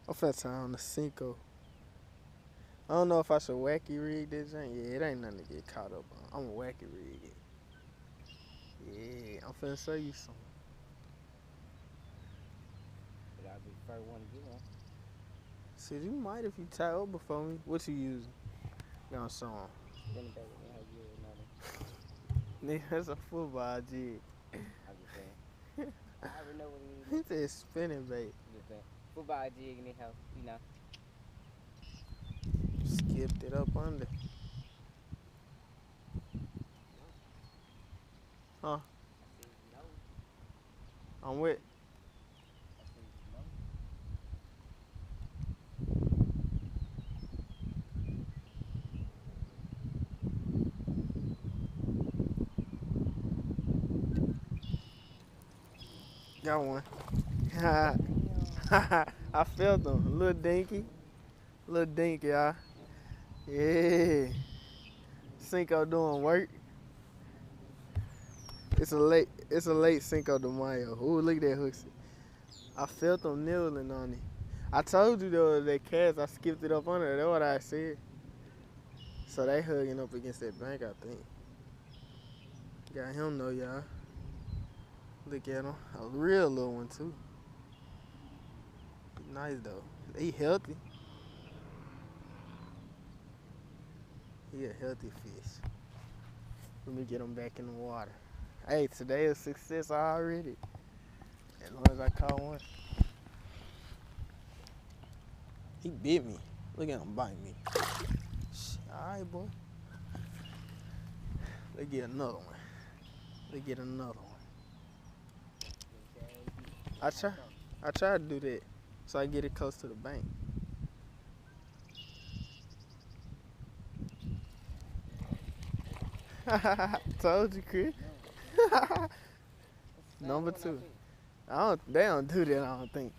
I'm finna turn on the Cinco. I don't know if I should wacky rig this thing. Yeah, it ain't nothing to get caught up on. I'm a wacky rig it. Yeah, I'm finna show you some. You gotta be the first one to get one. Shit, you might if you tie up before me. What you using? Gonna show 'em. Spinning back with me, how you and all Nigga, that's a football jig. I'm just saying. I already know what it He is. said spinning bait. I'm just saying. Football jig in the house, you know. Skipped it up under. Huh? I said no. I'm with. I said no. Got one. Damn. I felt them. A little dinky. A little dinky, y'all. Yeah. Cinco doing work. It's a late Cinco de Mayo. Ooh, look at that hook. I felt them nibbling on it. I told you though that cast, I skipped it up under. That's what I said. So they hugging up against that bank, I think. Got him though, y'all. Look at him. A real little one too. Nice though. He healthy. He a healthy fish. Let me get him back in the water. Hey, today is success already. As long as I caught one. He bit me. Look at him bite me. Alright, boy. Let's get another one. Let's get another one. I try to do that so I get it close to the bank. Told you, Chris. Number two. They don't do that, I don't think.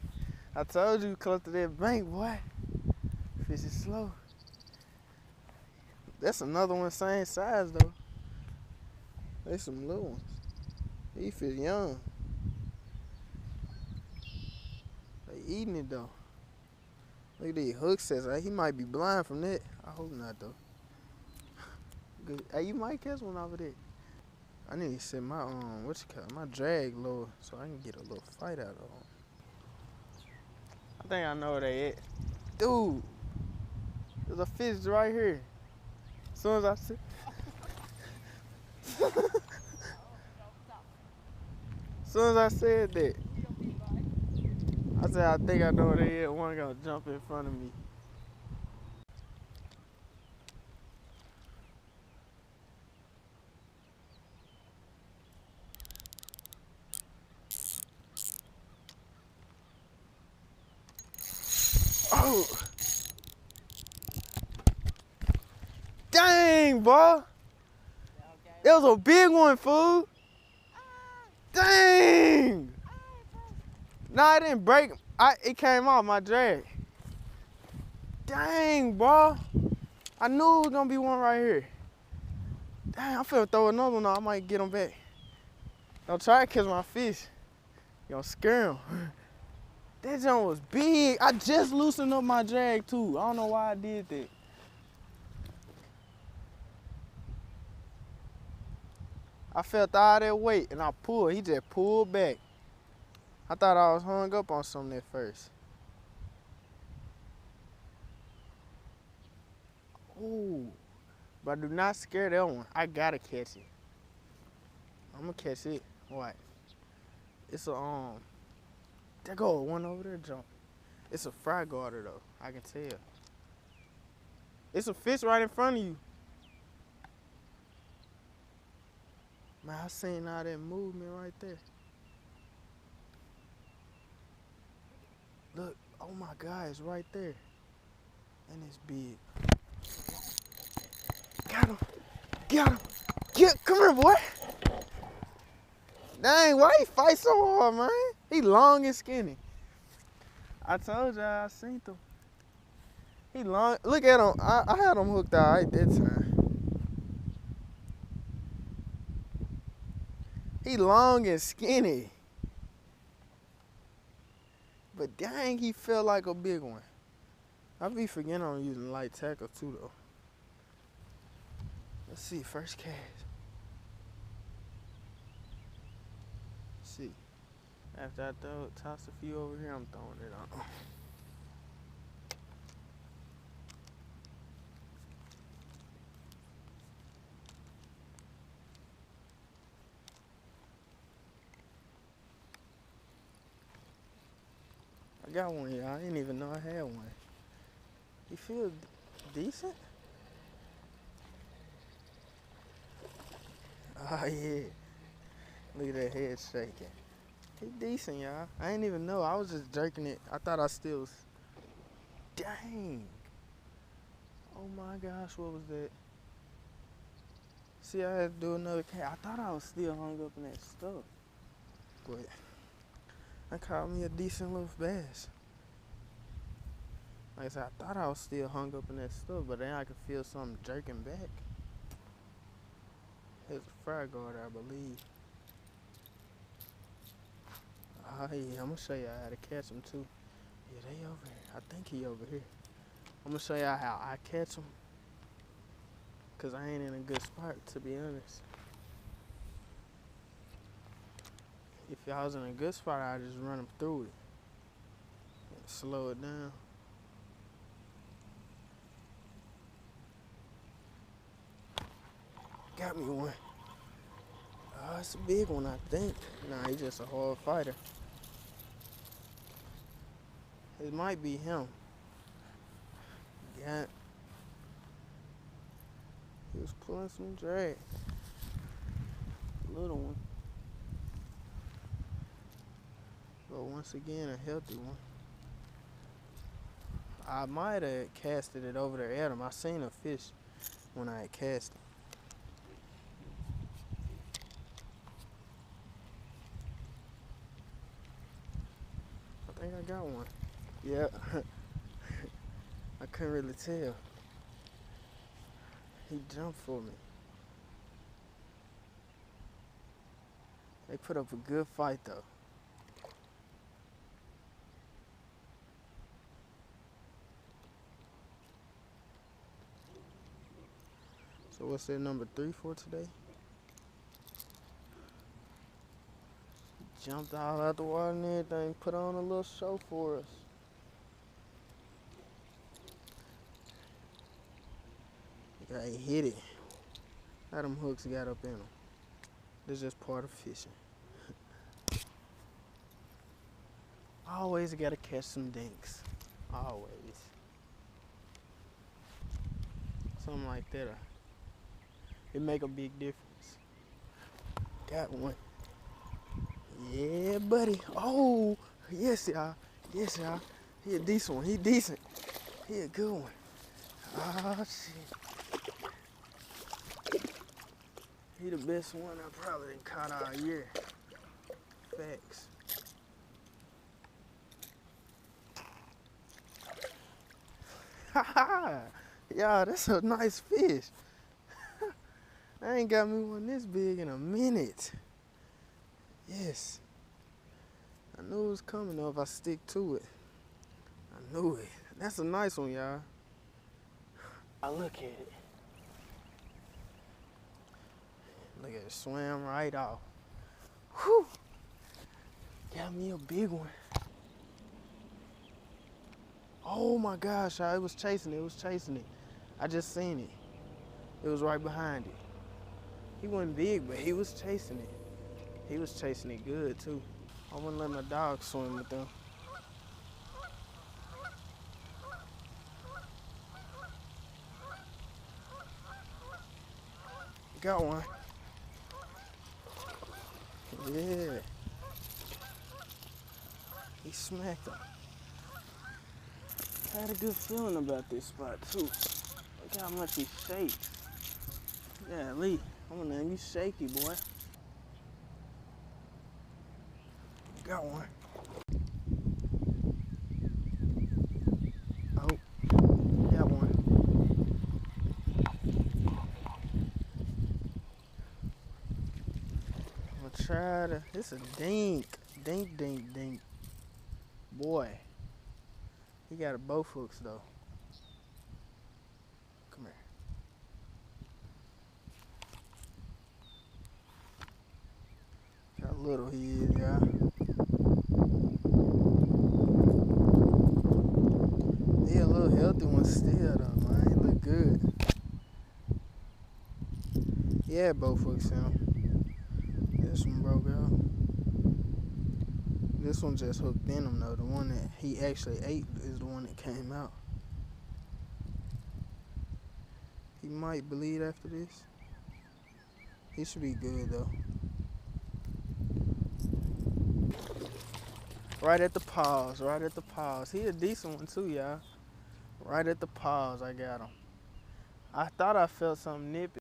I told you close to that bank, boy. Fish is slow. That's another one same size though. They some little ones. He fish young. They eating it though. Look at these hooks says he might be blind from that. I hope not though. Good. Hey, you might catch one over there. I need to set my my drag lower so I can get a little fight out of them. I think I know where they at. Dude, there's a fish right here. As soon as I see as soon as I said that, I said I think I know where they at. One gonna jump in front of me. Oh! Dang, boy! It was a big one, fool! Dang! Nah, it didn't break. It came off my drag. Dang, boy! I knew it was gonna be one right here. Dang, I'm finna throw another one out. I might get him back. Don't try to catch my fish. You gonna scare him. That junk was big. I just loosened up my drag too. I don't know why I did that. I felt all that weight and I pulled. He just pulled back. I thought I was hung up on something at first. Ooh. But do not scare that one. I gotta catch it. I'm gonna catch it. What? It's a there go one over there jumping. It's a fry garter though. I can tell. It's a fish right in front of you. Man, I seen all that movement right there. Look, oh my God, it's right there. And it's big. Got him. Got him. Come here, boy. Dang, why he fight so hard, man? He long and skinny. I told y'all I seen him. He long. Look at him. I had him hooked all right that time. He long and skinny. But dang, he felt like a big one. I be forgetting I'm using light tackle too though. Let's see, first cast. Let's see. After I toss a few over here, I'm throwing it on. I got one, y'all. I didn't even know I had one. He feels decent? Oh, yeah. Look at that head shaking. He decent, y'all. I didn't even know. I was just jerking it. I thought I still was. Dang. Oh my gosh, what was that? See, I had to do another cat. I thought I was still hung up in that stuff. But I caught me a decent little bass. Like I said, I thought I was still hung up in that stuff, but then I could feel something jerking back. It's a fry guard, I believe. Oh yeah, I'm gonna show y'all how to catch them too. Yeah, they over here. I think he over here. I'm gonna show y'all how I catch them. Cause I ain't in a good spot, to be honest. If y'all was in a good spot, I'd just run them through it. And slow it down. Got me one. Oh, it's a big one, I think. Nah, he's just a hard fighter. It might be him. Yeah. He was pulling some drag. Little one. But once again, a healthy one. I might have casted it over there at him. I seen a fish when I had cast it. I think I got one. Yeah. I couldn't really tell. He jumped for me. They put up a good fight though. So what's that number 3 for today? Jumped all out the water and everything, put on a little show for us. Yeah, he hit it. How them hooks got up in them. This is just part of fishing. Always gotta catch some dinks. Always. Something like that. It make a big difference. Got one. Yeah, buddy. Oh, yes, y'all. Yes, y'all. He a decent one. He decent. He a good one. Oh, shit. He the best one I probably done caught all year. Facts. Ha ha! Y'all, that's a nice fish. I ain't got me one this big in a minute. Yes. I knew it was coming though if I stick to it. I knew it. That's a nice one, y'all. I look at it. Look at it, swam right off. Whew. Got me a big one. Oh my gosh, y'all, it was chasing it. I just seen it. It was right behind it. He wasn't big, but he was chasing it. He was chasing it good too. I wouldn't let my dog swim with them. Got one. Yeah. He smacked him. I had a good feeling about this spot too. Look how much he shakes. Yeah, Lee, I'm gonna name you Shaky, boy. Got one. Oh, got one. I'm gonna try to, it's a dink. Dink. boy. He got both hooks though. Come here. How little he is, y'all. He a little healthy one still though, man. He look good. Yeah, both hooks him. This one broke out. This one just hooked in him though. The one that he actually ate is the one that came out. He might bleed after this. He should be good though. Right at the paws, right at the paws. He a decent one too, y'all. Right at the paws, I got him. I thought I felt something nippy.